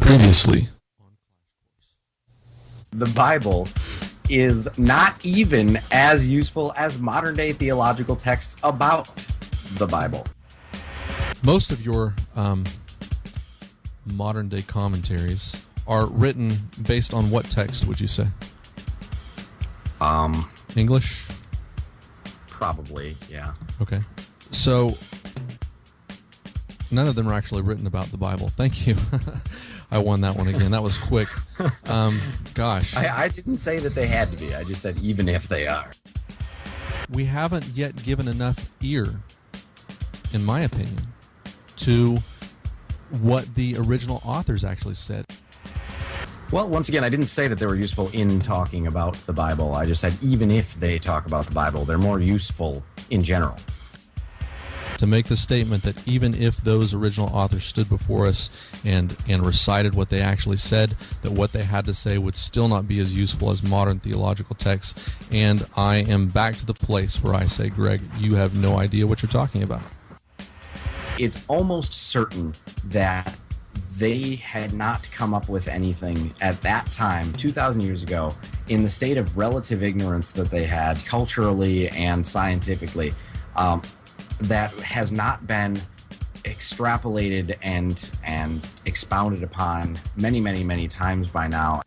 Previously. The Bible is not even as useful as modern-day theological texts about the Bible. Most of your modern-day commentaries are written based on what text, would you say? English? Probably, yeah. Okay. So, none of them are actually written about the Bible. Thank you. I won that one again. That was quick. Gosh. I didn't say that they had to be. I just said even if they are. We haven't yet given enough ear, in my opinion, to what the original authors actually said. Well, once again, I didn't say that they were useful in talking about the Bible. I just said even if they talk about the Bible, they're more useful in general. To make the statement that even if those original authors stood before us and recited what they actually said, that what they had to say would still not be as useful as modern theological texts. And I am back to the place where I say, Greg, you have no idea what you're talking about. It's almost certain that they had not come up with anything at that time, 2,000 years ago, in the state of relative ignorance that they had culturally and scientifically, that has not been extrapolated and expounded upon many, many, many times by now.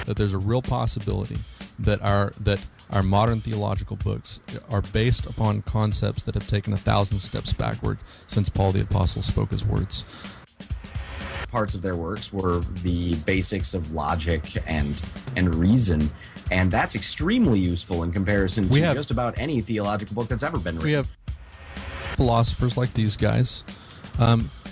That there's a real possibility that our modern theological books are based upon concepts that have taken 1,000 steps backward since Paul the Apostle spoke his words. Parts of their works were the basics of logic and reason, and that's extremely useful in comparison to just about any theological book that's ever been written. We have philosophers like these guys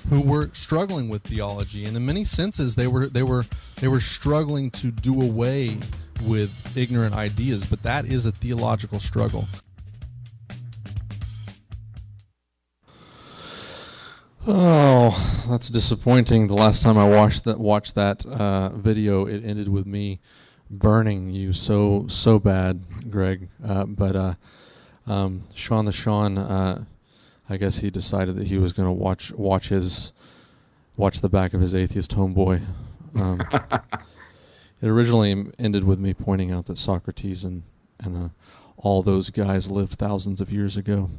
who were struggling with theology, and in many senses they were struggling to do away with ignorant ideas, but that is a theological struggle. Oh, that's disappointing. The last time I watched that video, it ended with me burning you so bad, Greg. But Sean the Sean, I guess he decided that he was going to watch the back of his atheist homeboy. It originally ended with me pointing out that Socrates and all those guys lived thousands of years ago.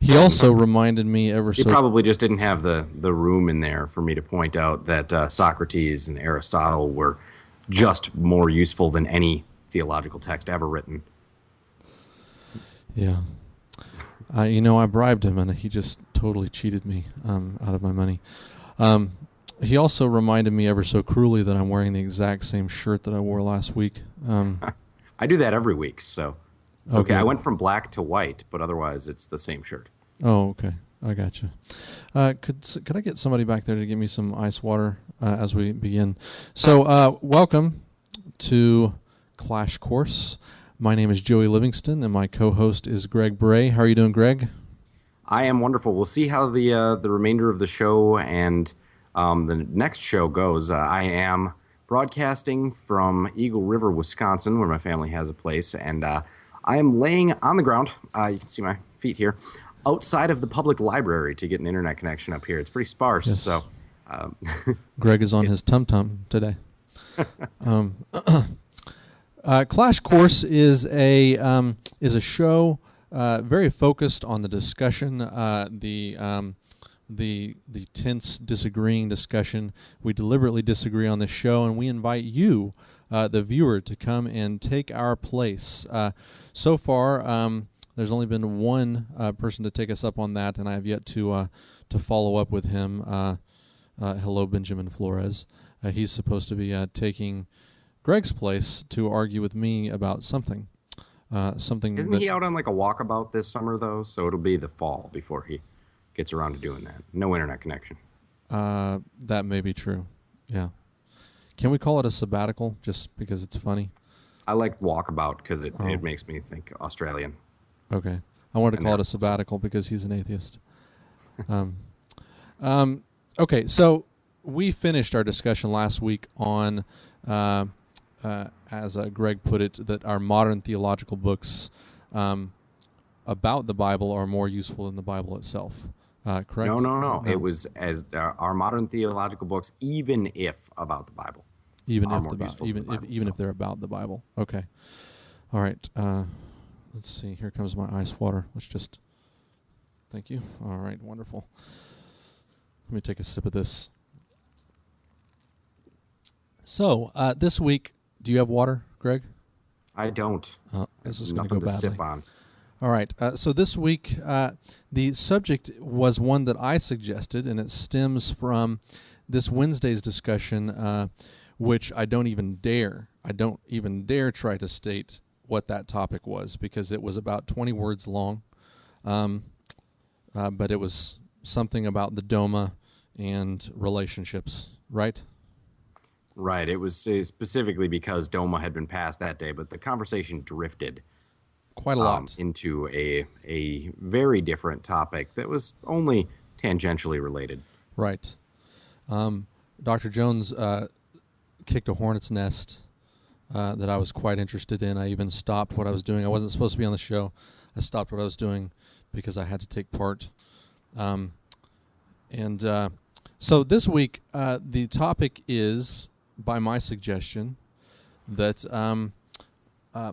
He also reminded me He probably just didn't have the room in there for me to point out that Socrates and Aristotle were just more useful than any theological text ever written. Yeah. I bribed him, and he just totally cheated me out of my money. He also reminded me ever so cruelly that I'm wearing the exact same shirt that I wore last week. I do that every week, so it's okay. I went from black to white, but otherwise it's the same shirt. Oh, okay. I got you. Could I get somebody back there to give me some ice water as we begin? So, welcome to Clash Course. My name is Joey Livingston, and my co-host is Greg Brahe. How are you doing, Greg? I am wonderful. We'll see how the remainder of the show and the next show goes. I am broadcasting from Eagle River, Wisconsin, where my family has a place, and I am laying on the ground. You can see my feet here, outside of the public library to get an internet connection up here. It's pretty sparse, yes. So Greg is on his tum-tum today. Clash Course is a show very focused on the discussion, the tense disagreeing discussion. We deliberately disagree on this show, and we invite you, the viewer, to come and take our place. So far, there's only been one person to take us up on that, and I have yet to follow up with him. Hello, Benjamin Flores. He's supposed to be taking Greg's place to argue with me about something. Isn't he out on like a walkabout this summer, though? So it'll be the fall before he gets around to doing that. No internet connection. That may be true. Yeah. Can we call it a sabbatical just because it's funny? I like walkabout because it makes me think Australian. Okay. I wanted to call it a sabbatical because he's an atheist. Okay, so we finished our discussion last week on, as Greg put it, that our modern theological books about the Bible are more useful than the Bible itself. correct? No. It was as our modern theological books, even if about the Bible. Even are if more useful than the Bible even if itself. they're about the Bible. Okay. All right. Let's see. Here comes my ice water. Let's just. Thank you. All right. Wonderful. Let me take a sip of this. So this week, do you have water, Greg? I don't. This is going to Nothing go to badly. sip on. All right. So this week, the subject was one that I suggested, and it stems from this Wednesday's discussion, which I don't even dare try to state what that topic was, because it was about 20 words long. But it was something about the Doma and relationships, right? Right. It was specifically because Doma had been passed that day, but the conversation drifted Quite a lot. into a very different topic that was only tangentially related. Right. Dr. Jones kicked a hornet's nest that I was quite interested in. I even stopped what I was doing. I wasn't supposed to be on the show. I stopped what I was doing because I had to take part. So this week, the topic is, by my suggestion, that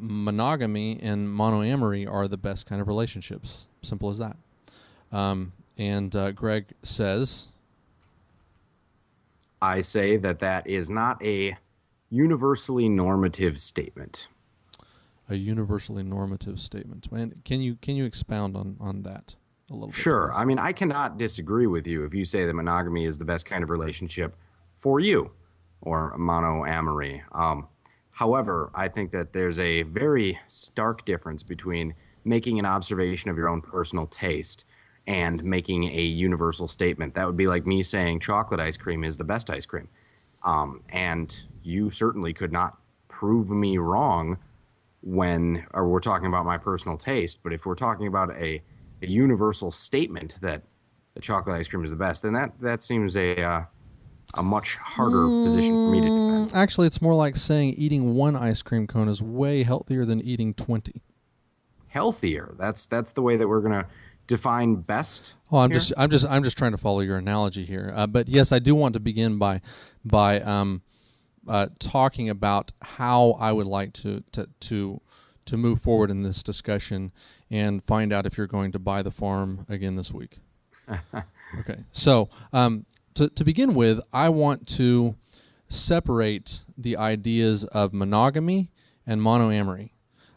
monogamy and monoamory are the best kind of relationships. Simple as that. Greg says... I say that is not a universally normative statement. A universally normative statement. And can you expound on that a little bit? Sure. I mean, I cannot disagree with you if you say that monogamy is the best kind of relationship for you, or monoamory. However, I think that there's a very stark difference between making an observation of your own personal taste and making a universal statement. That would be like me saying chocolate ice cream is the best ice cream. And you certainly could not prove me wrong when we're talking about my personal taste. But if we're talking about a universal statement that the chocolate ice cream is the best, then that seems a much harder position for me to defend. Actually, it's more like saying eating one ice cream cone is way healthier than eating 20. Healthier. That's the way that we're going to define best. Oh, I'm here? just trying to follow your analogy here. But yes, I do want to begin by talking about how I would like to move forward in this discussion and find out if you're going to buy the farm again this week. Okay. So to begin with, I want to separate the ideas of monogamy and monoamory,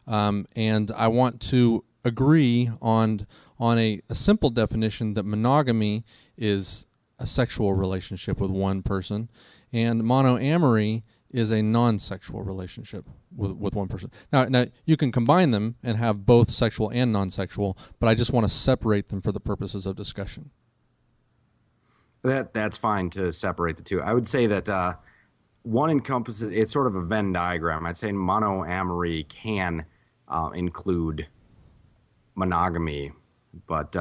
and I want to agree on a simple definition that monogamy is a sexual relationship with one person, and monoamory is a non-sexual relationship with one person. Now you can combine them and have both sexual and non-sexual, but I just want to separate them for the purposes of discussion. That's fine to separate the two. I would say that one encompasses, it's sort of a Venn diagram. I'd say monoamory can include monogamy, but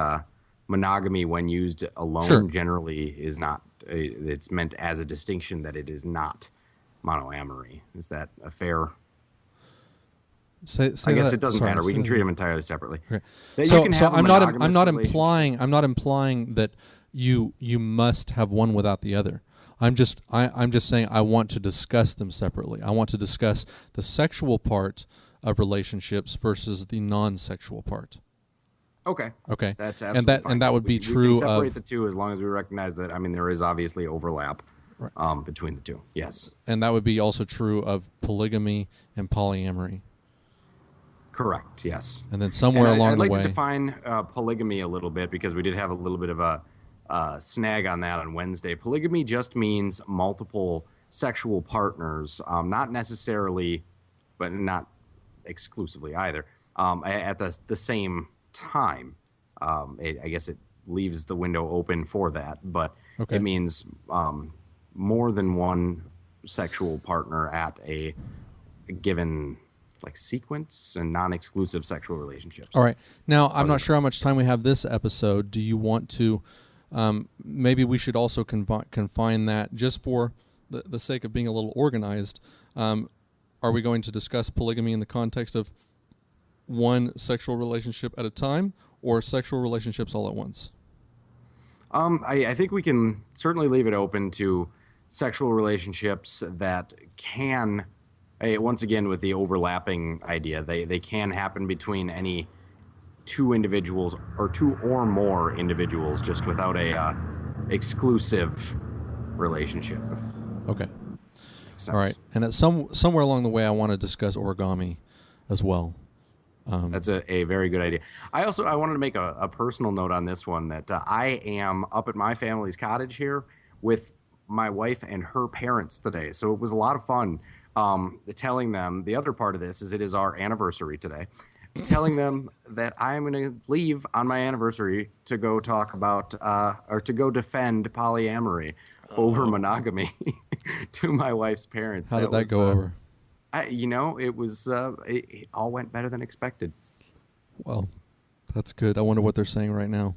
monogamy, when used alone, generally is not. It's meant as a distinction that it is not monoamory. Is that a fair? Say I guess that. it doesn't matter. We can treat them entirely separately. Okay. So I'm not implying that you must have one without the other. I'm just saying I want to discuss them separately. I want to discuss the sexual part of relationships versus the non-sexual part. Okay. That's absolutely fine. And that would be we true can separate of the two as long as we recognize that. I mean, there is obviously overlap between the two. Yes. And that would be also true of polygamy and polyamory. Correct. Yes. And then somewhere along the way, I'd like to define polygamy a little bit, because we did have a little bit of a snag on that on Wednesday. Polygamy just means multiple sexual partners, not necessarily, but not exclusively either, at the same time. I guess it leaves the window open for that, but it means more than one sexual partner at a given sequence and non-exclusive sexual relationships. All right. Now, I'm not sure how much time we have this episode. Do you want to, maybe we should also confine that, just for the sake of being a little organized. Are we going to discuss polygamy in the context of one sexual relationship at a time, or sexual relationships all at once? I think we can certainly leave it open to sexual relationships that can, once again, with the overlapping idea, they can happen between any two individuals or two or more individuals, just without a exclusive relationship. Okay. Makes All right. sense. And somewhere along the way, I want to discuss origami as well. That's a very good idea. I wanted to make a personal note on this one that I am up at my family's cottage here with my wife and her parents today. So it was a lot of fun telling them. The other part of this is it is our anniversary today. Telling them that I'm going to leave on my anniversary to go talk about or to go defend polyamory over monogamy to my wife's parents. How did that go over? It all went better than expected. Well, that's good. I wonder what they're saying right now.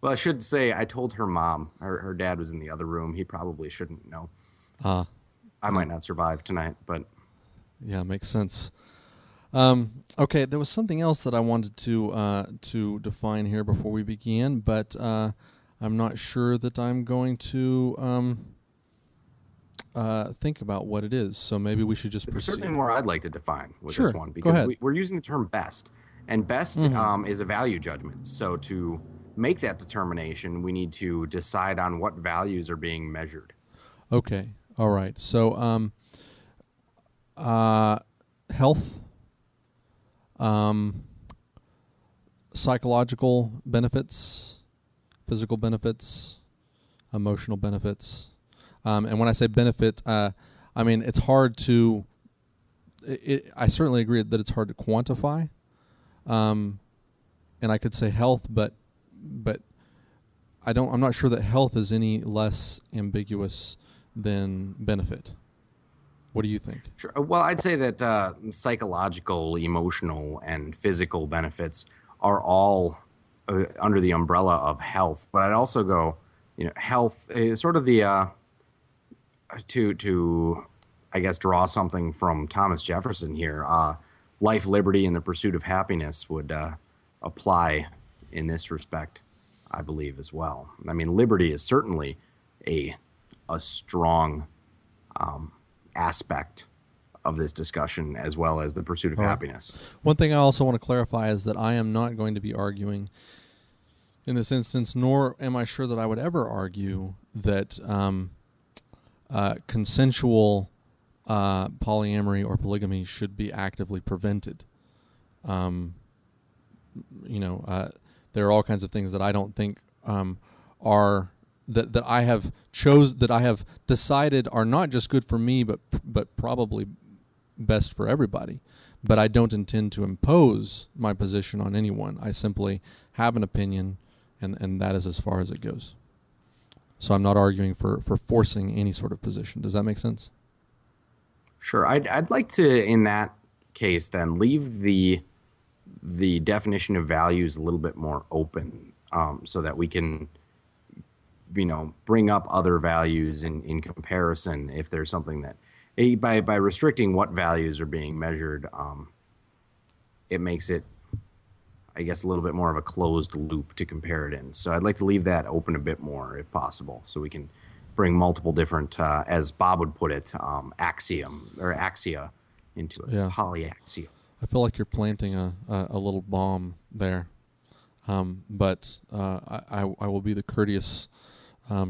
Well, I should say I told her mom. Her dad was in the other room. He probably shouldn't know. I might not survive tonight, but... Yeah, makes sense. Okay, there was something else that I wanted to define here before we began, but I'm not sure that I'm going to think about what it is. So maybe we should just There's proceed. certainly more I'd like to define with Sure, this one, go because ahead. we're using the term best, and best is a value judgment. So to make that determination, we need to decide on what values are being measured. Okay, all right. So health, psychological benefits, physical benefits, emotional benefits. And when I say benefit, I mean it's hard to. I certainly agree that it's hard to quantify. And I could say health, but I'm not sure that health is any less ambiguous than benefit. What do you think? Sure. Well, I'd say that psychological, emotional, and physical benefits are all under the umbrella of health. But I'd also go, health is sort of the to I guess draw something from Thomas Jefferson here. Life, liberty, and the pursuit of happiness would apply in this respect, I believe, as well. I mean, liberty is certainly a strong aspect of this discussion, as well as the pursuit of happiness. One thing I also want to clarify is that I am not going to be arguing in this instance, nor am I sure that I would ever argue that consensual polyamory or polygamy should be actively prevented. There are all kinds of things that I don't think are that I have decided are not just good for me, but probably best for everybody. But I don't intend to impose my position on anyone. I simply have an opinion, and that is as far as it goes. So I'm not arguing for forcing any sort of position. Does that make sense? Sure. I'd like to, in that case, then leave the definition of values a little bit more open, so that we can, bring up other values in comparison if there's something that, by restricting what values are being measured, it makes it, I guess, a little bit more of a closed loop to compare it in. So I'd like to leave that open a bit more if possible, so we can bring multiple different, as Bob would put it, axia into it. Yeah. Polyaxia. I feel like you're planting a little bomb there, but I will be the courteous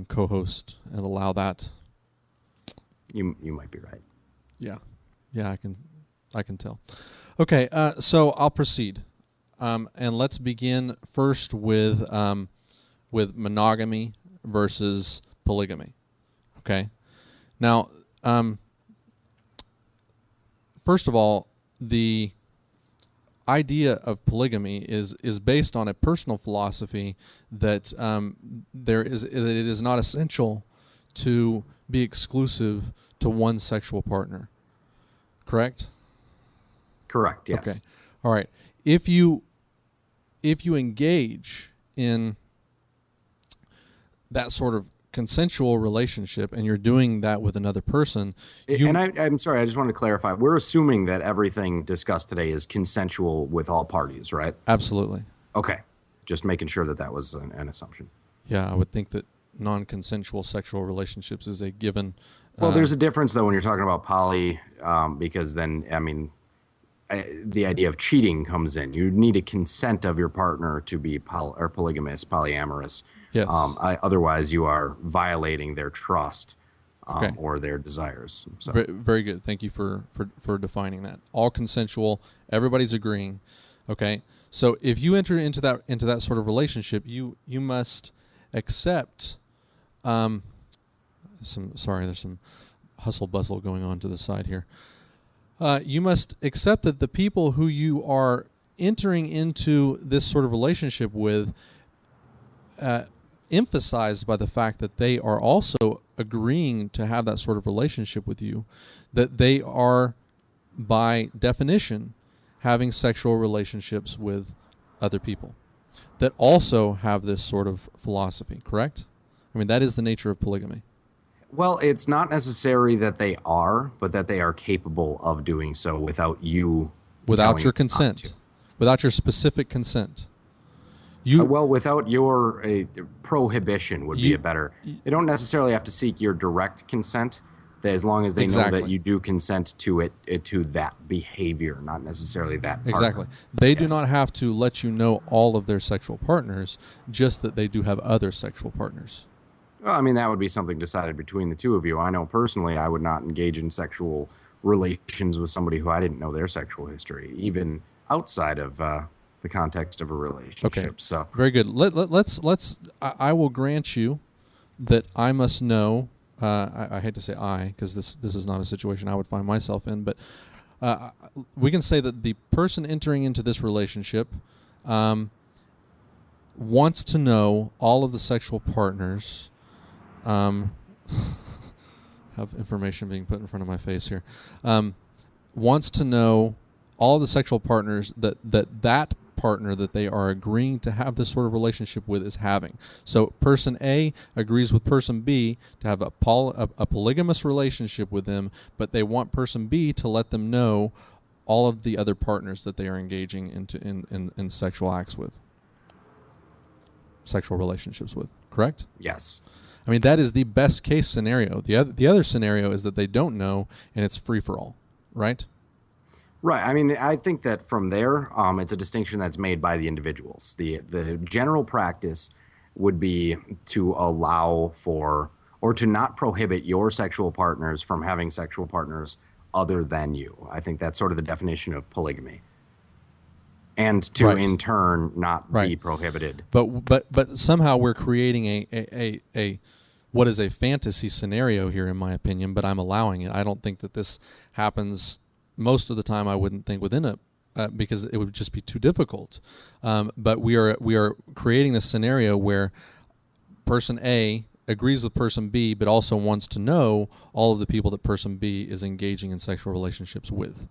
co-host and allow that. You might be right. Yeah, I can tell. Okay, so I'll proceed, and let's begin first with monogamy versus polygamy. Okay, now, first of all, the idea of polygamy is based on a personal philosophy that it is not essential to be exclusive to one sexual partner. Correct? Correct, yes. Okay. All right. If you engage in that sort of consensual relationship and you're doing that with another person, I'm sorry, I just wanted to clarify. We're assuming that everything discussed today is consensual with all parties, right? Absolutely. Okay. just making sure that was an assumption. Yeah, I would think that non-consensual sexual relationships is a given. Well, there's a difference, though, when you're talking about poly, because then, the idea of cheating comes in. You need a consent of your partner to be polygamous, polyamorous. Yes. Otherwise, you are violating their trust Okay. or their desires. So. Very good. Thank you for defining that. All consensual. Everybody's agreeing. Okay. So if you enter into that sort of relationship, you must accept. There's some hustle bustle going on to the side here. You must accept that the people who you are entering into this sort of relationship with, emphasized by the fact that they are also agreeing to have that sort of relationship with you, that they are, by definition, having sexual relationships with other people that also have this sort of philosophy, correct? I mean, that is the nature of polygamy. Well, it's not necessary that they are, but that they are capable of doing so without you. Without your consent. Without your specific consent. Without your prohibition would be a better. They don't necessarily have to seek your direct consent, as long as they know that you do consent to it to that behavior, not necessarily that partner. Exactly. They do not have to let you know all of their sexual partners, just that they do have other sexual partners. Well, I mean, that would be something decided between the two of you. I know personally I would not engage in sexual relations with somebody who I didn't know their sexual history, even outside of the context of a relationship. Okay. So very good. Let's. I will grant you that I must know. I hate to say because this is not a situation I would find myself in, but we can say that the person entering into this relationship wants to know all of the sexual partners. Have information being put in front of my face here. Wants to know all the sexual partners that partner that they are agreeing to have this sort of relationship with is having. So person A agrees with person B to have a polygamous relationship with them, but they want person B to let them know all of the other partners that they are engaging in sexual acts with, sexual relationships with. Correct? Yes. I mean, that is the best case scenario. The other scenario is that they don't know and it's free for all, right? Right. I mean, I think that from there, it's a distinction that's made by the individuals. The general practice would be to allow for or to not prohibit your sexual partners from having sexual partners other than you. I think that's sort of the definition of polygamy. And to in turn not be prohibited. But somehow we're creating a what is a fantasy scenario here, in my opinion, but I'm allowing it. I don't think that this happens most of the time. I wouldn't think within because it would just be too difficult. But we are creating this scenario where person A agrees with person B, but also wants to know all of the people that person B is engaging in sexual relationships with.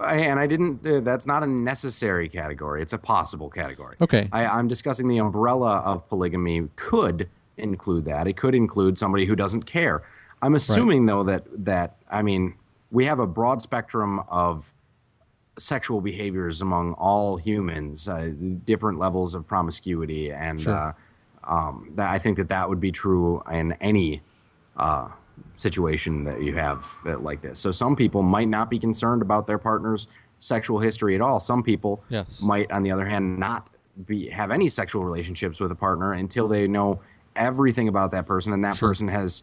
And I didn't. That's not a necessary category. It's a possible category. Okay. I'm discussing the umbrella of polygamy could include that. It could include somebody who doesn't care. I'm assuming though that I mean we have a broad spectrum of sexual behaviors among all humans, different levels of promiscuity, and that I think that would be true in any situation that you have like this. So some people might not be concerned about their partner's sexual history at all. Some people might, on the other hand, not have any sexual relationships with a partner until they know everything about that person, and that person has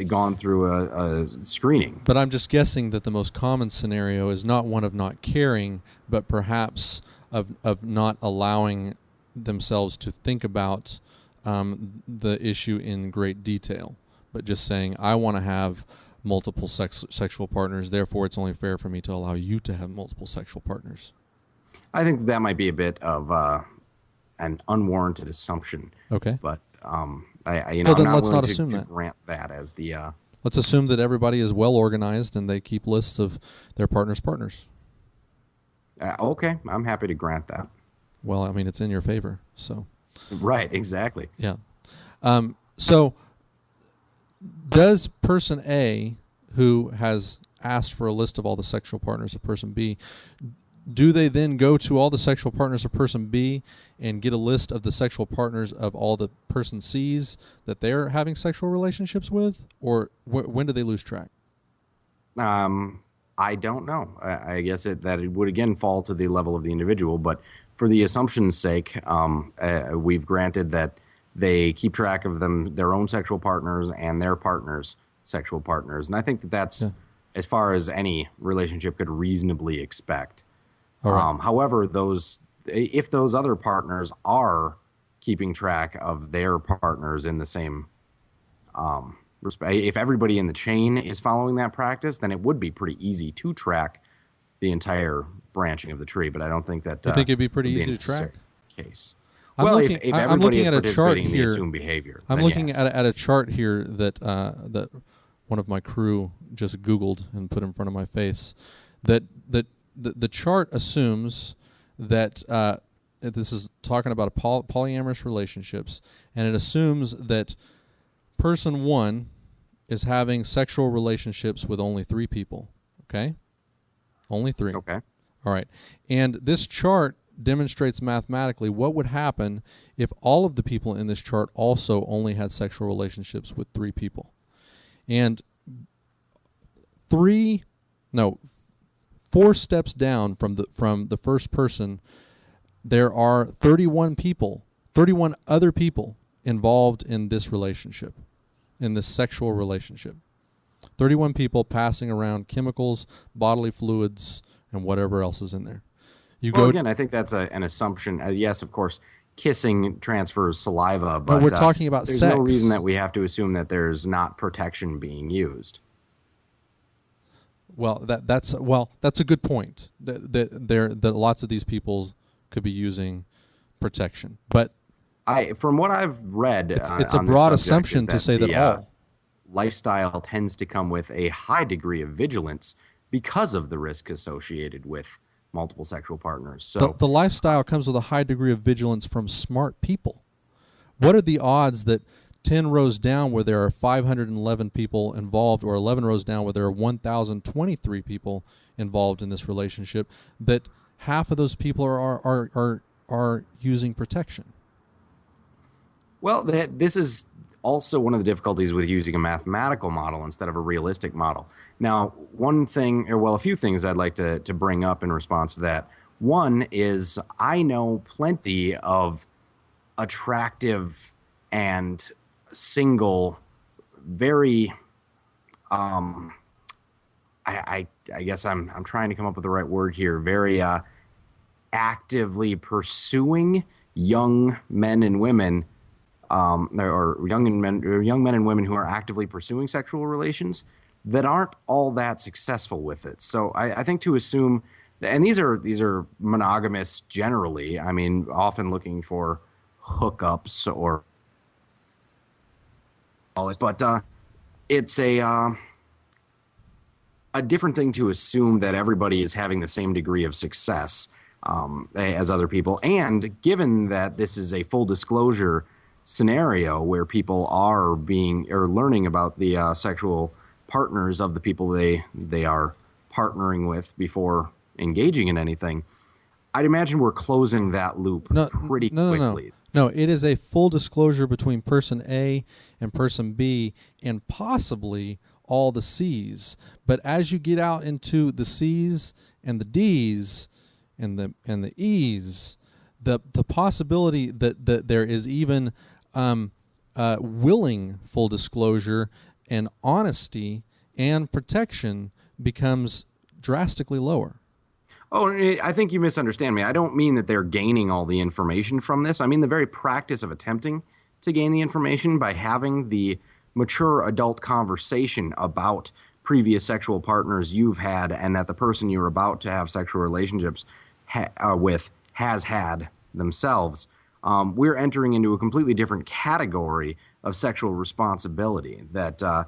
gone through a screening. But I'm just guessing that the most common scenario is not one of not caring, but perhaps of not allowing themselves to think about the issue in great detail, but just saying, I want to have multiple sexual partners, therefore it's only fair for me to allow you to have multiple sexual partners. I think that might be a bit of an unwarranted assumption. Okay. But I'm let's not assume to grant that as the... Let's assume that everybody is well organized and they keep lists of their partners' partners. Okay, I'm happy to grant that. Well, I mean, it's in your favor, so... Right, exactly. Yeah. So does person A, who has asked for a list of all the sexual partners of person B, do they then go to all the sexual partners of person B and get a list of the sexual partners of all the person C's that they're having sexual relationships with? Or when do they lose track? I don't know. I guess that it would, again, fall to the level of the individual. But for the assumption's sake, we've granted that they keep track of their own sexual partners and their partners' sexual partners. And I think that's as far as any relationship could reasonably expect. Right. However, if those other partners are keeping track of their partners in the same respect, if everybody in the chain is following that practice, then it would be pretty easy to track the branching of the tree. But I don't think that. I think it'd be pretty easy to track. Case. If everybody is participating in the assumed behavior, I'm looking at a chart here that one of my crew just Googled and put in front of my face. That the chart assumes that this is talking about polyamorous relationships, and it assumes that person 1 is having sexual relationships with only 3 people. Okay, only 3. Okay, all right, and this chart demonstrates mathematically what would happen if all of the people in this chart also only had sexual relationships with 3 people. And 4 steps down from the first person, there are 31 other people involved in this relationship, in this sexual relationship. 31 people passing around chemicals, bodily fluids, and whatever else is in there. Again, I think that's an assumption. Yes, of course, kissing transfers saliva, but we're talking about there's sex. No reason that we have to assume that there's not protection being used. Well, that's a good point. That lots of these people could be using protection, but from what I've read, it's a broad assumption to say that all lifestyle tends to come with a high degree of vigilance because of the risk associated with multiple sexual partners. So the lifestyle comes with a high degree of vigilance from smart people. What are the odds that 10 rows down where there are 511 people involved, or 11 rows down where there are 1,023 people involved in this relationship, that half of those people are using protection? Well, this is also one of the difficulties with using a mathematical model instead of a realistic model. Now, a few things I'd like to bring up in response to that. One is I know plenty of attractive and single, very, I guess I'm trying to come up with the right word here, very actively pursuing young men and women, or young men and women who are actively pursuing sexual relations that aren't all that successful with it. So I think to assume, and these are monogamous generally. I mean, often looking for hookups or all it, but it's a different thing to assume that everybody is having the same degree of success as other people. And given that this is a full disclosure scenario where people are learning about the sexual partners of the people they are partnering with before engaging in anything, I'd imagine we're closing that loop pretty quickly. No, it is a full disclosure between person A and person B and possibly all the C's. But as you get out into the C's and the D's and the E's, the possibility that there is even willing full disclosure and honesty and protection becomes drastically lower. Oh, I think you misunderstand me. I don't mean that they're gaining all the information from this. I mean the very practice of attempting to gain the information by having the mature adult conversation about previous sexual partners you've had and that the person you're about to have sexual relationships with has had themselves. We're entering into a completely different category of sexual responsibility that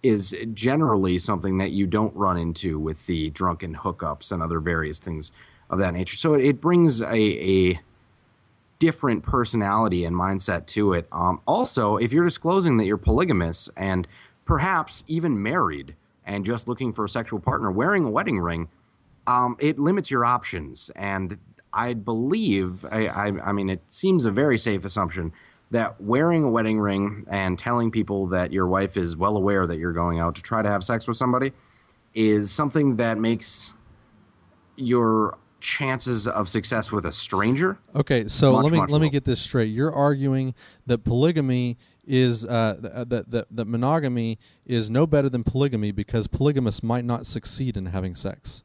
is generally something that you don't run into with the drunken hookups and other various things of that nature. So it brings a different personality and mindset to it. Also, if you're disclosing that you're polygamous and perhaps even married and just looking for a sexual partner, wearing a wedding ring It limits your options, and I believe, I mean, it seems a very safe assumption that wearing a wedding ring and telling people that your wife is well aware that you're going out to try to have sex with somebody is something that makes your chances of success with a stranger. Okay, so much, let me much let me lower. get this straight. You're arguing that polygamy is that monogamy is no better than polygamy because polygamists might not succeed in having sex.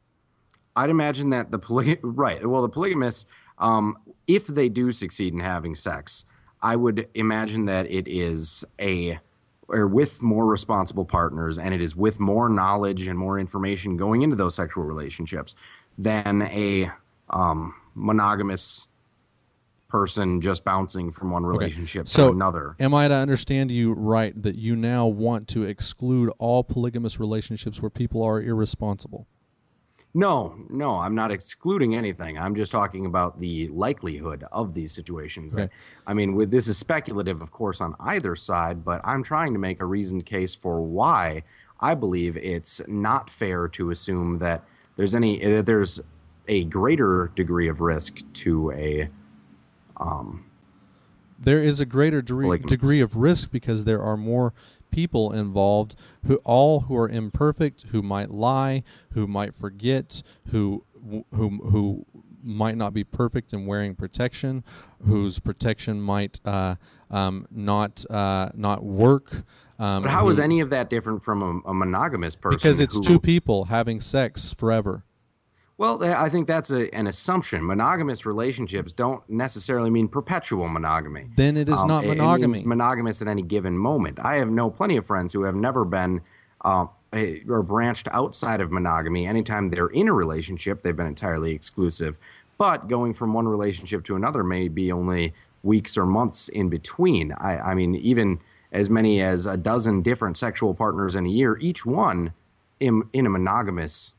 I'd imagine that right. Well, the polygamists, if they do succeed in having sex, I would imagine that it is or with more responsible partners, and it is with more knowledge and more information going into those sexual relationships than a monogamous person just bouncing from one relationship to So, another. am I to understand you right that you now want to exclude all polygamous relationships where people are irresponsible? No, I'm not excluding anything. I'm just talking about the likelihood of these situations. Okay. I mean, this is speculative, of course, on either side, but I'm trying to make a reasoned case for why I believe it's not fair to assume that there's a greater degree of risk to a There is a greater polygamous. degree of risk because there are more people involved who are imperfect, who might lie, who might forget, who might not be perfect in wearing protection, whose protection might not work. But how is any of that different from a monogamous person? Because it's two people having sex forever. Well, I think that's an assumption. Monogamous relationships don't necessarily mean perpetual monogamy. Then it is not It monogamy. means monogamous at any given moment. I have plenty of friends who have never been or branched outside of monogamy. Anytime they're in a relationship, they've been entirely exclusive. But going from one relationship to another may be only weeks or months in between. I mean, even as many as a dozen different sexual partners in a year, each one in a monogamous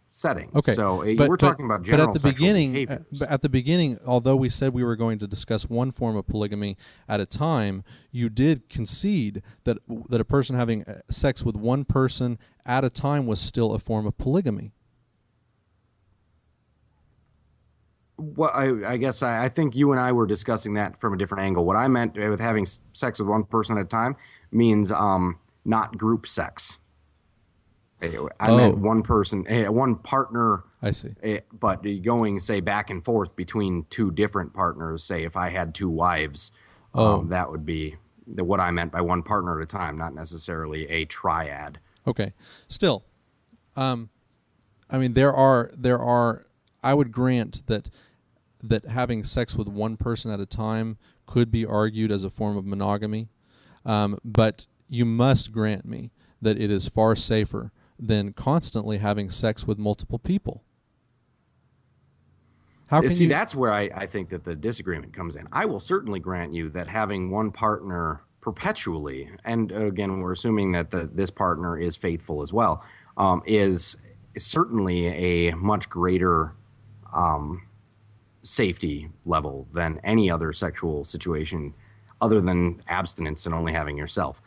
setting. Okay, So we're talking about general but sexual behaviors. at the beginning, although we said we were going to discuss one form of polygamy at a time, you did concede that a person having sex with one person at a time was still a form of polygamy. Well, I guess I think you and I were discussing that from a different angle. What I meant with having sex with one person at a time means not group sex. I meant one person, one partner. I see. But going, say, back and forth between two different partners, say if I had two wives, that would be what I meant by one partner at a time, not necessarily a triad. Okay. Still, I mean, there are. I would grant that having sex with one person at a time could be argued as a form of monogamy, but you must grant me that it is far safer than constantly having sex with multiple people. How can you? That's where I think that the disagreement comes in. I will certainly grant you that having one partner perpetually, and again, we're assuming that this partner is faithful as well, is certainly a much greater safety level than any other sexual situation other than abstinence and only having yourself.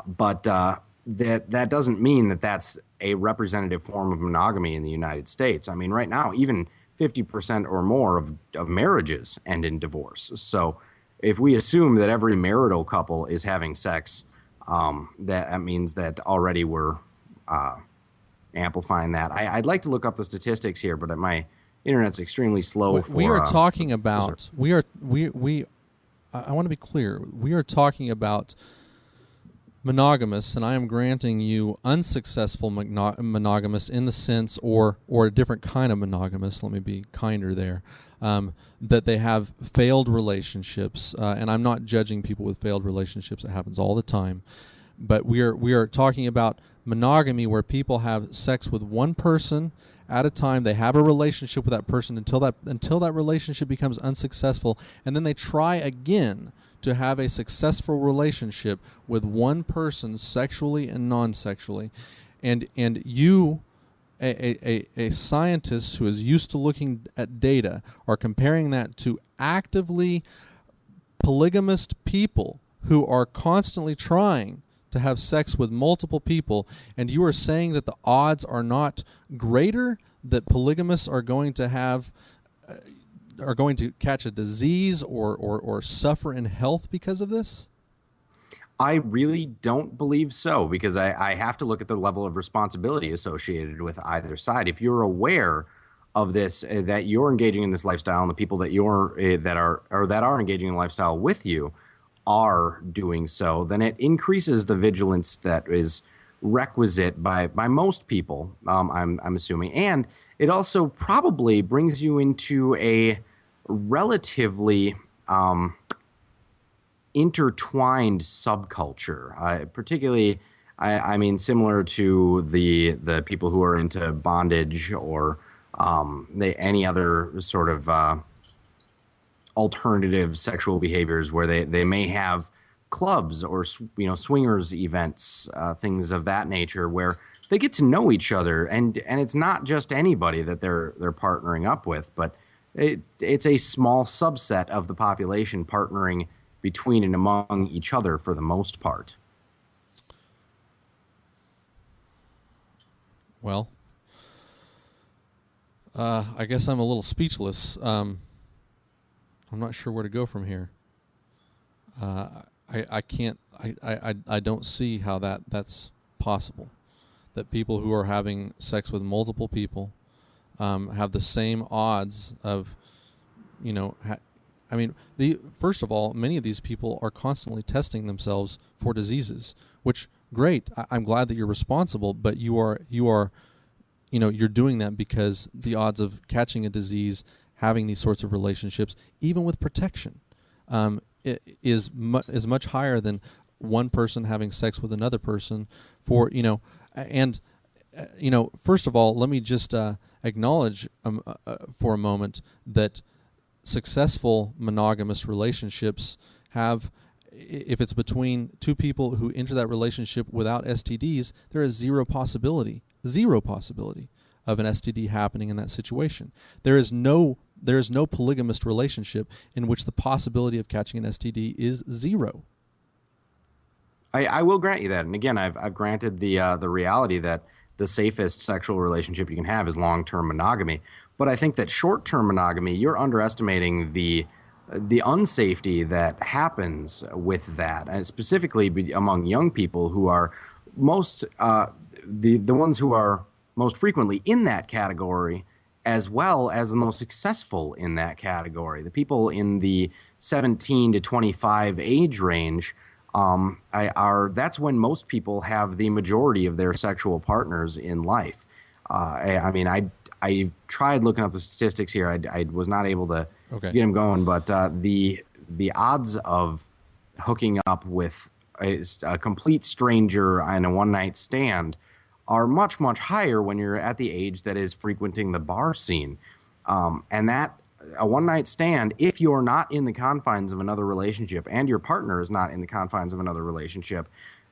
But that doesn't mean that that's a representative form of monogamy in the United States. I mean, right now, even 50% or more of marriages end in divorce. So if we assume that every marital couple is having sex, that means that already we're amplifying that. I'd like to look up the statistics here, but my internet's extremely slow. We are talking about. I want to be clear. We are talking about monogamous, and I am granting you unsuccessful monogamous in the sense, or a different kind of monogamous. Let me be kinder there. That they have failed relationships, and I'm not judging people with failed relationships. It happens all the time. But we are talking about monogamy where people have sex with one person at a time. They have a relationship with that person until that relationship becomes unsuccessful, and then they try again to have a successful relationship with one person sexually and non-sexually. And you, a scientist who is used to looking at data, are comparing that to actively polygamist people who are constantly trying to have sex with multiple people, and you are saying that the odds are not greater that polygamists are going to have are going to catch a disease or suffer in health because of this? I really don't believe so, because I have to look at the level of responsibility associated with either side. If you're aware of this, that you're engaging in this lifestyle, and the people that are engaging in the lifestyle with you are doing so, then it increases the vigilance that is requisite by most people. I'm assuming, and it also probably brings you into a relatively intertwined subculture, particularly, I mean, similar to the people who are into bondage or any other sort of alternative sexual behaviors, where they may have clubs or swingers events, things of that nature, where they get to know each other, and it's not just anybody that they're partnering up with, but it's a small subset of the population partnering between and among each other for the most part. Well, I guess I'm a little speechless. I'm not sure where to go from here. I can't. I don't see how that's possible. That people who are having sex with multiple people have the same odds of, first of all, many of these people are constantly testing themselves for diseases, which, great. I'm glad that you're responsible, but you're doing that because the odds of catching a disease, having these sorts of relationships, even with protection, is much higher than one person having sex with another person first of all, let me just acknowledge for a moment that successful monogamous relationships have, if it's between two people who enter that relationship without STDs, there is zero possibility of an STD happening in that situation. There is no polygamist relationship in which the possibility of catching an STD is zero. I will grant you that, and again, I've granted the reality that the safest sexual relationship you can have is long-term monogamy. But I think that short-term monogamy, you're underestimating the unsafety that happens with that, and specifically among young people who are most the ones who are most frequently in that category, as well as the most successful in that category. The people in the 17 to 25 age range that's when most people have the majority of their sexual partners in life. I tried looking up the statistics here. I was not able to get them going, but the odds of hooking up with a complete stranger in a one-night stand are much, much higher when you're at the age that is frequenting the bar scene. And that a one-night stand, if you're not in the confines of another relationship and your partner is not in the confines of another relationship,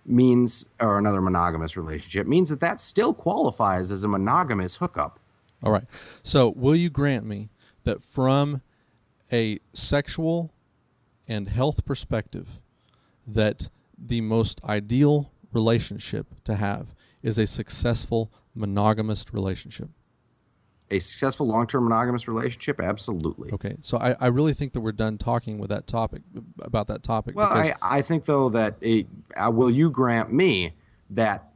or another monogamous relationship, means that still qualifies as a monogamous hookup. All right. So will you grant me that from a sexual and health perspective, that the most ideal relationship to have is a successful monogamous relationship? A successful long-term monogamous relationship? Absolutely. Okay. So I really think that we're done talking with about that topic. Well, I think, though, that will you grant me that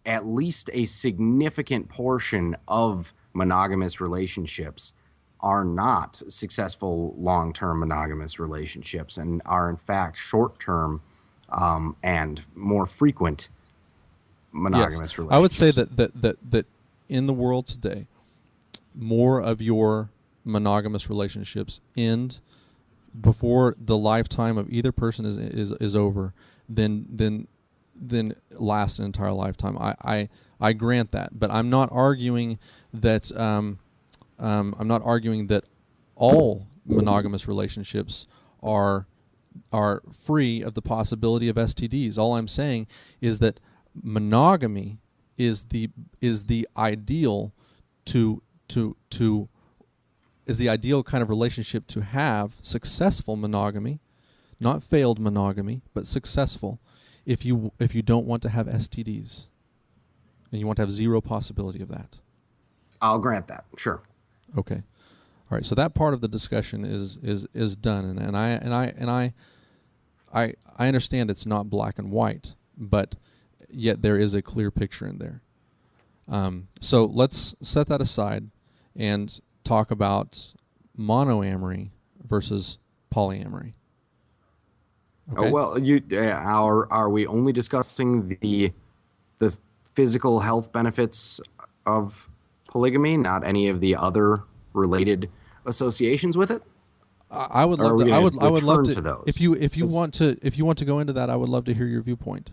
at least a significant portion of monogamous relationships are not successful long-term monogamous relationships and are, in fact, short-term and more frequent monogamous relationships? I would say that in the world today, more of your monogamous relationships end before the lifetime of either person is over than last an entire lifetime. I grant that, but I'm not arguing that all monogamous relationships are free of the possibility of STDs. All I'm saying is that monogamy is the ideal is the ideal kind of relationship to have. Successful monogamy, not failed monogamy, but successful, if you don't want to have STDs and you want to have zero possibility of that. I'll grant that. Sure. Okay. All right. So that part of the discussion is done, and I understand it's not black and white, but yet there is a clear picture in there. So let's set that aside and talk about monoamory versus polyamory. Okay? Oh, well, are we only discussing the physical health benefits of polygamy, not any of the other related associations with it? I would love to. I would love to those. If you want to go into that, I would love to hear your viewpoint.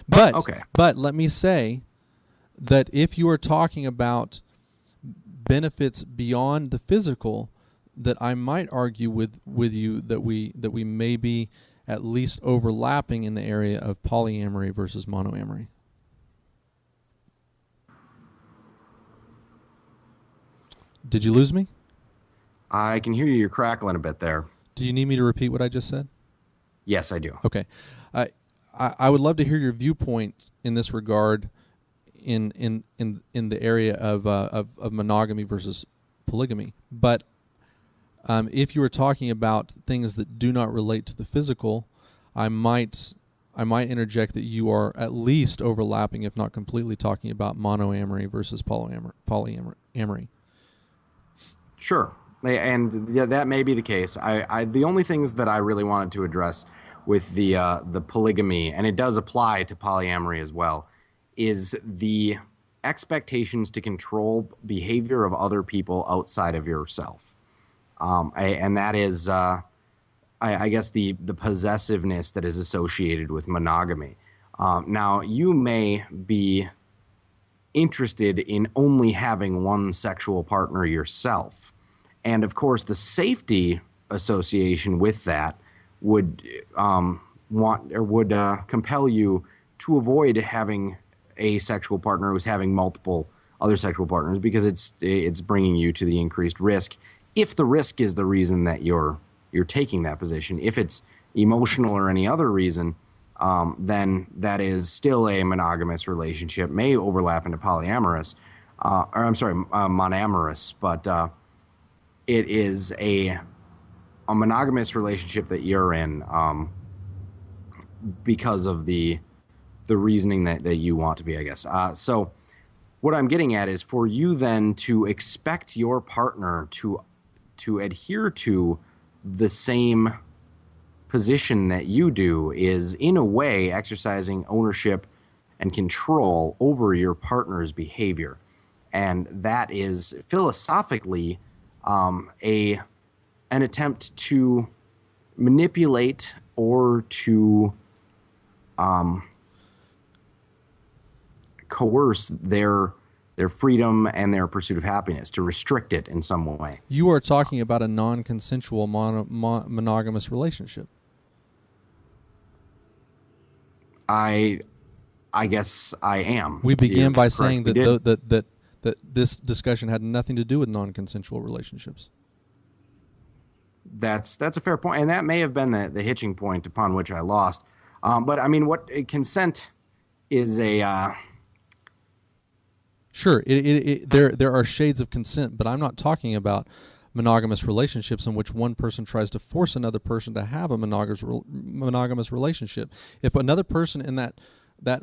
But okay. But let me say that if you are talking about benefits beyond the physical, that I might argue with you that we may be at least overlapping in the area of polyamory versus monoamory. Did you lose me? I can hear you. You're crackling a bit there. Do you need me to repeat what I just said? Yes, I do. Okay. I would love to hear your viewpoint in this regard in the area of monogamy versus polygamy. But if you were talking about things that do not relate to the physical, I might interject that you are at least overlapping, if not completely, talking about monoamory versus polyamory. Sure. And yeah, that may be the case. The only things that I really wanted to address with the polygamy, and it does apply to polyamory as well, is the expectations to control behavior of other people outside of yourself. And that is, I guess, the possessiveness that is associated with monogamy. Now, you may be interested in only having one sexual partner yourself. And of course, the safety association with that would compel you to avoid having a sexual partner who's having multiple other sexual partners, because it's bringing you to the increased risk. If the risk is the reason that you're taking that position, if it's emotional or any other reason, then that is still a monogamous relationship, may overlap into polyamorous, monoamorous, but it is a monogamous relationship that you're in because of the reasoning that you want to be, I guess. So what I'm getting at is for you then to expect your partner to adhere to the same position that you do is, in a way, exercising ownership and control over your partner's behavior. And that is philosophically an attempt to manipulate or to coerce their freedom and their pursuit of happiness, to restrict it in some way. You are talking about a non-consensual monogamous relationship. I guess I am. We began by saying that this discussion had nothing to do with non-consensual relationships. That's a fair point, and that may have been the hitching point upon which I lost. But I mean, what consent is a Sure, there are shades of consent, but I'm not talking about monogamous relationships in which one person tries to force another person to have a monogamous relationship. If another person in that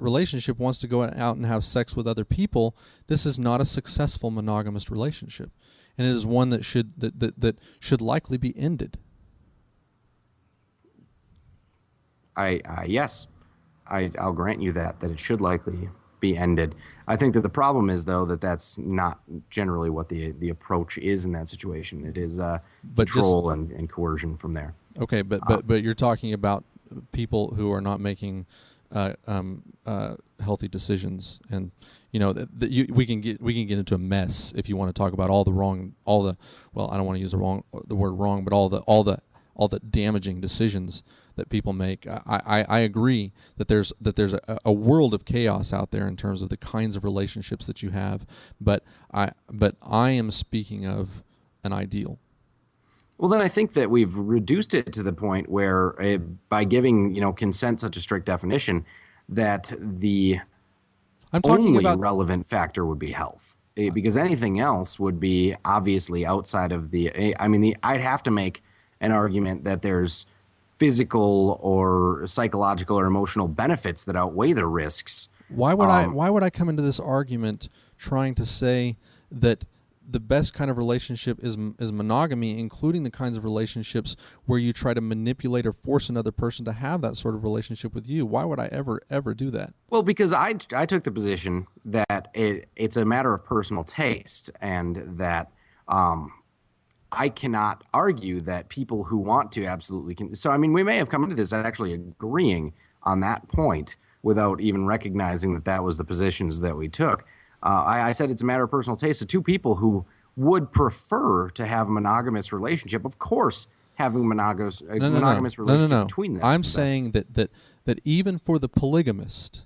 relationship wants to go out and have sex with other people, this is not a successful monogamous relationship, and it is one that should likely be ended. Yes, I'll grant you that it should likely be ended. I think that the problem is, though, that's not generally what the approach is in that situation. It is control and coercion from there. Okay, but you're talking about people who are not making healthy decisions, and we can get into a mess if you want to talk about I don't want to use the word wrong, but all the damaging decisions that people make. I agree that there's a world of chaos out there in terms of the kinds of relationships that you have, but I am speaking of an ideal. Well, then I think that we've reduced it to the point where by giving consent such a strict definition, that the only relevant factor would be health. because anything else would be obviously outside of I'd have to make an argument that there's physical or psychological or emotional benefits that outweigh the risks. Why would I come into this argument trying to say that the best kind of relationship is monogamy, including the kinds of relationships where you try to manipulate or force another person to have that sort of relationship with you? Why would I ever do that? Well, because I took the position that it's a matter of personal taste, and that I cannot argue that people who want to absolutely can. So, I mean, we may have come into this actually agreeing on that point without even recognizing that that was the positions that we took. I said it's a matter of personal taste. So two people who would prefer to have a monogamous relationship, of course, having a monogamous relationship between them. I'm saying that even for the polygamist,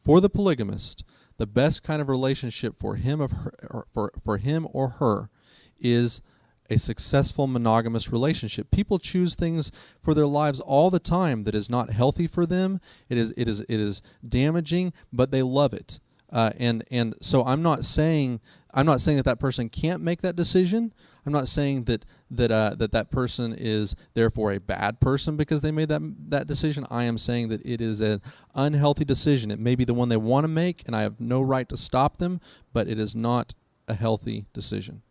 the best kind of relationship for him or her is a successful monogamous relationship. People choose things for their lives all the time that is not healthy for them. It is damaging, but they love it. And so I'm not saying that person can't make that decision. I'm not saying that person is therefore a bad person because they made that decision. I am saying that it is an unhealthy decision. It may be the one they want to make, and I have no right to stop them, but it is not a healthy decision.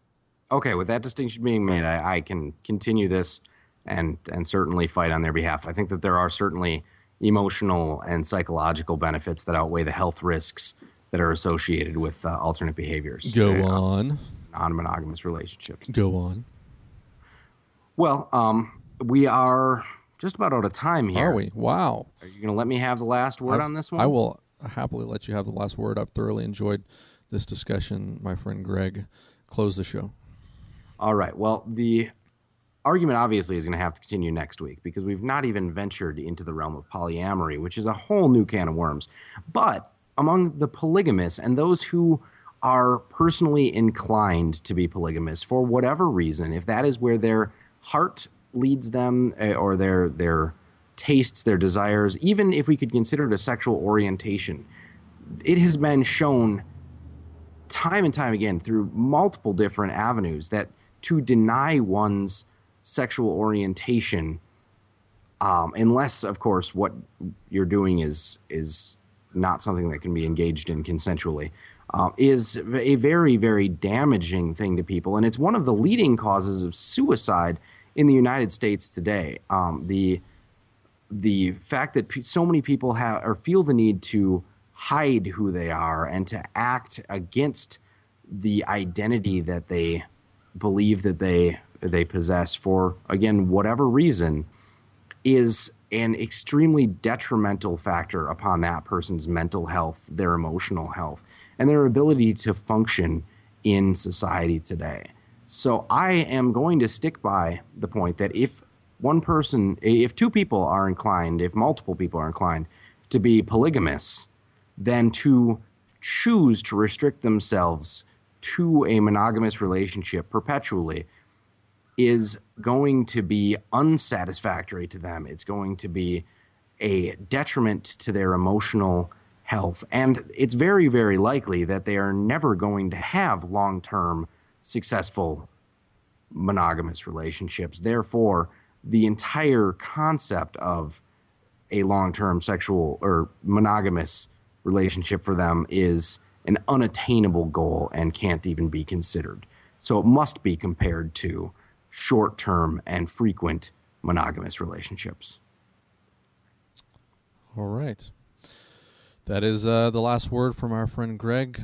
Okay, with that distinction being made, I can continue this and certainly fight on their behalf. I think that there are certainly emotional and psychological benefits that outweigh the health risks that are associated with alternate behaviors. Go on. Non-monogamous relationships. Go on. Well, we are just about out of time here. Are we? Wow. Are you going to let me have the last word on this one? I will happily let you have the last word. I've thoroughly enjoyed this discussion. My friend Greg, close the show. All right. Well, the argument obviously is going to have to continue next week because we've not even ventured into the realm of polyamory, which is a whole new can of worms. But among the polygamists and those who are personally inclined to be polygamous for whatever reason, if that is where their heart leads them or their tastes, their desires, even if we could consider it a sexual orientation, it has been shown time and time again through multiple different avenues that to deny one's sexual orientation, unless, of course, what you're doing is not something that can be engaged in consensually, is a very, very damaging thing to people. And it's one of the leading causes of suicide in the United States today. The fact that so many people have or feel the need to hide who they are and to act against the identity that they believe that they possess for, again, whatever reason, is an extremely detrimental factor upon that person's mental health, their emotional health, and their ability to function in society today. So I am going to stick by the point that if two people are inclined, if multiple people are inclined to be polygamous, then to choose to restrict themselves to a monogamous relationship perpetually is going to be unsatisfactory to them. It's going to be a detriment to their emotional health. And it's very, very likely that they are never going to have long-term successful monogamous relationships. Therefore, the entire concept of a long-term sexual or monogamous relationship for them is an unattainable goal and can't even be considered. So it must be compared to short-term and frequent monogamous relationships. All right. That is the last word from our friend Greg.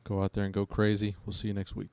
Go out there and go crazy. We'll see you next week.